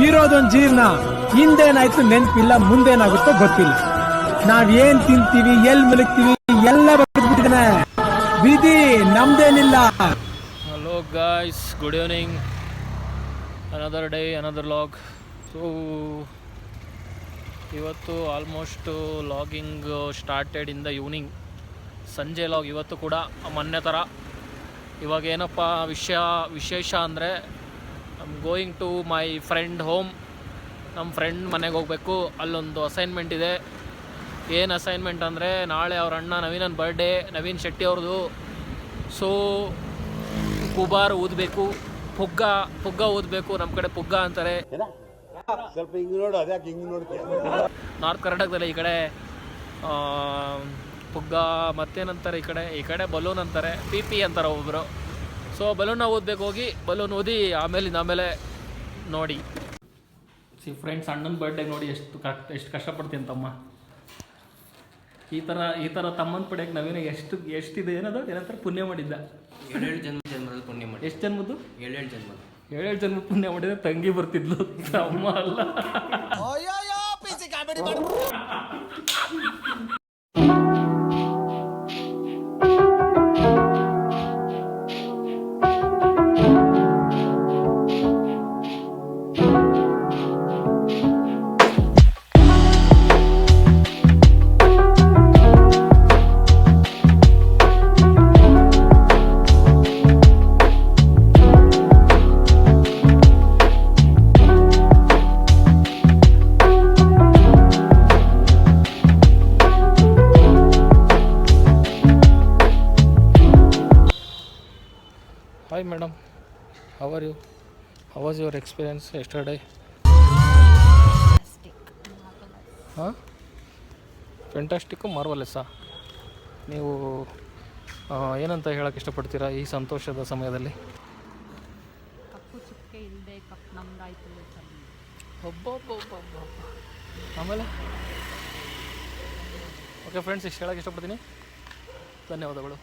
ಇರೋದೊಂದು ಜೀರ್ಣ, ಹಿಂದೇನಾಯ್ತು ನೆನ್ಪಿಲ್ಲ, ಮುಂದೇನಾಗುತ್ತೋ ಗೊತ್ತಿಲ್ಲ. ನಾವೇನ್ ತಿಂತೀವಿ, ಎಲ್ ಮಲಗ್ತೀವಿ ಎಲ್ಲ ಬರೆದ್ಬಿಟ್ಟಿದ್ದಾನೆ. ವಿಧಿ ನಮ್ದೇನಿಲ್ಲ. Hello guys, good evening. Another day, another log. So ಇವತ್ತು almost logging started in the evening. ಸಂಜೆ ಲಾಗ್ ಇವತ್ತು ಕೂಡ ಮೊನ್ನೆ ಥರ. ಇವಾಗ ಏನಪ್ಪ ವಿಶೇಷ ಅಂದರೆ, I going to my friend home. ನಮ್ಮ ಫ್ರೆಂಡ್ ಮನೆಗೆ ಹೋಗಬೇಕು. ಅಲ್ಲೊಂದು ಅಸೈನ್ಮೆಂಟ್ ಇದೆ. ಏನು ಅಸೈನ್ಮೆಂಟ್ ಅಂದರೆ, ನಾಳೆ ಅವ್ರ ಅಣ್ಣ ನವೀನನ ಬರ್ಡೇ, ನವೀನ್ ಶೆಟ್ಟಿ ಅವ್ರದ್ದು. ಸೊ ಕುಬಾರ್ ಊದಬೇಕು, ಪುಗ್ಗ ಊದಬೇಕು. ನಮ್ಮ ಕಡೆ ಪುಗ್ಗ ಅಂತಾರೆ. ಸ್ವಲ್ಪ ಹಿಂಗೆ ನೋಡು, ಅದ್ಯಾಕೆ ಹಿಂಗೆ ನೋಡ್ತೀಯ? ನಾರ್ತ್ ಕರ್ನಾಟಕದಲ್ಲಿ ಈ ಕಡೆ ಪುಗ್ಗ, ಮತ್ತೇನಂತಾರೆ ಈ ಕಡೆ ಬಲೂನ್ ಅಂತಾರೆ, ಪಿ ಅಂತಾರೆ ಒಬ್ಬರು. ಸೊ ಬಲೂನ್ನ ಊದಬೇಕು. ಹೋಗಿ ಬಲೂನ್ ಊದಿ ಆಮೇಲೆ ನೋಡಿ. ಫ್ರೆಂಡ್ಸ್, ಅಣ್ಣನ ಬರ್ಡೇಗೆ ನೋಡಿ ಎಷ್ಟು ಕಷ್ಟಪಡ್ತೀನಿ ತಮ್ಮ. ಈ ಥರ ತಮ್ಮನ ಪಡೆಯಕ್ಕೆ ನವೀನಿಗೆ ಎಷ್ಟಿದೆ ಏನಂತಾರೆ ಪುಣ್ಯ ಮಾಡಿದ್ದ. 7 ಜನ್ಮದ ಪುಣ್ಯ ಮಾಡಿ. ಎಷ್ಟು ಜನ್ಮದ್ದು? 7 ಜನ್ಮ ಪುಣ್ಯ ಮಾಡಿದ್ರೆ ತಂಗಿ ಬರ್ತಿದ್ಲು, ತಮ್ಮ ಅಲ್ಲ. Hi madam, how are you? How was your experience yesterday? ಫ್ಯಾಂಟಾಸ್ಟಿಕ್ಕು, ಮಾರ್ವಲೆಸ್ಸಾ? ನೀವು ಏನಂತ ಹೇಳೋಕ್ಕೆ ಇಷ್ಟಪಡ್ತೀರಾ ಈ ಸಂತೋಷದ ಸಮಯದಲ್ಲಿ? ಕಪ್ಪು ಚುಕ್ಕೆ ಇಲ್ಲದೆ ಕಪ್ ನಮ್ದಾಯ್ತು. ಆಮೇಲೆ ಓಕೆ ಫ್ರೆಂಡ್ಸ್, ಇಷ್ಟು ಹೇಳೋಕ್ಕೆ ಇಷ್ಟಪಡ್ತೀನಿ. ಧನ್ಯವಾದಗಳು.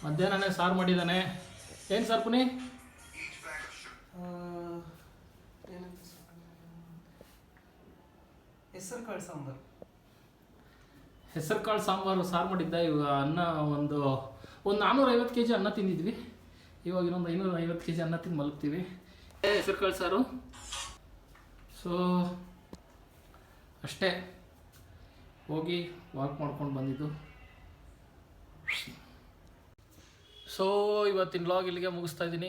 ಮಧ್ಯಾಹ್ನನೇ ಸಾರು ಮಾಡಿದ್ದಾನೆ. ಏನು ಸಾರು ಪುನಿ? ಹೆಸರು ಕಾಳು ಸಾಂಬಾರು ಸಾರು ಮಾಡಿದ್ದ. ಇವಾಗ ಅನ್ನ ಒಂದು 450 kg ಅನ್ನ ತಿಂದಿದ್ವಿ. ಇವಾಗ ಇನ್ನೊಂದು 550 kg ಅನ್ನ ತಿಂದು ಮಲಗ್ತೀವಿ. ಹೆಸರು ಕಾಳು ಸಾರು. ಸೊ ಅಷ್ಟೇ, ಹೋಗಿ ವಾಕ್ ಮಾಡ್ಕೊಂಡು ಬಂದಿದ್ದು. ಸೊ ಇವತ್ತಿನ ಲಾಗ್ ಇಲ್ಲಿಗೆ ಮುಗಿಸ್ತಾ ಇದ್ದೀನಿ.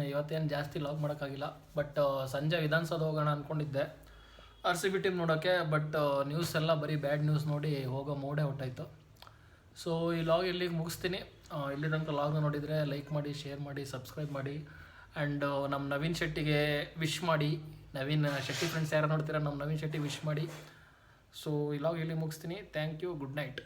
ಇವತ್ತೇನು ಜಾಸ್ತಿ ಲಾಗ್ ಮಾಡೋಕ್ಕಾಗಿಲ್ಲ. ಬಟ್ ಸಂಜೆ ವಿಧಾನಸೌಧ ಹೋಗೋಣ ಅಂದ್ಕೊಂಡಿದ್ದೆ RCB ಟೀಮ್ ನೋಡೋಕ್ಕೆ. ಬಟ್ ನ್ಯೂಸ್ ಎಲ್ಲ ಬರೀ ಬ್ಯಾಡ್ ನ್ಯೂಸ್ ನೋಡಿ ಹೋಗೋ ಮೂಡೇ ಹೊಟ್ಟಾಯಿತು. ಸೊ ಈ ಲಾಗ್ ಇಲ್ಲಿಗೆ ಮುಗಿಸ್ತೀನಿ. ಇಲ್ಲಿ ತನಕ ಲಾಗ್ನ ನೋಡಿದರೆ ಲೈಕ್ ಮಾಡಿ, ಶೇರ್ ಮಾಡಿ, ಸಬ್ಸ್ಕ್ರೈಬ್ ಮಾಡಿ. ಆ್ಯಂಡ್ ನಮ್ಮ ನವೀನ್ ಶೆಟ್ಟಿಗೆ ವಿಶ್ ಮಾಡಿ. ನವೀನ್ ಶೆಟ್ಟಿ ಫ್ರೆಂಡ್ಸ್ ಯಾರು ನೋಡ್ತೀರಾ, ನಮ್ಮ ನವೀನ್ ಶೆಟ್ಟಿ ವಿಶ್ ಮಾಡಿ. ಸೊ ಈ ಲಾಗ್ ಇಲ್ಲಿಗೆ ಮುಗಿಸ್ತೀನಿ. Thank you, good night.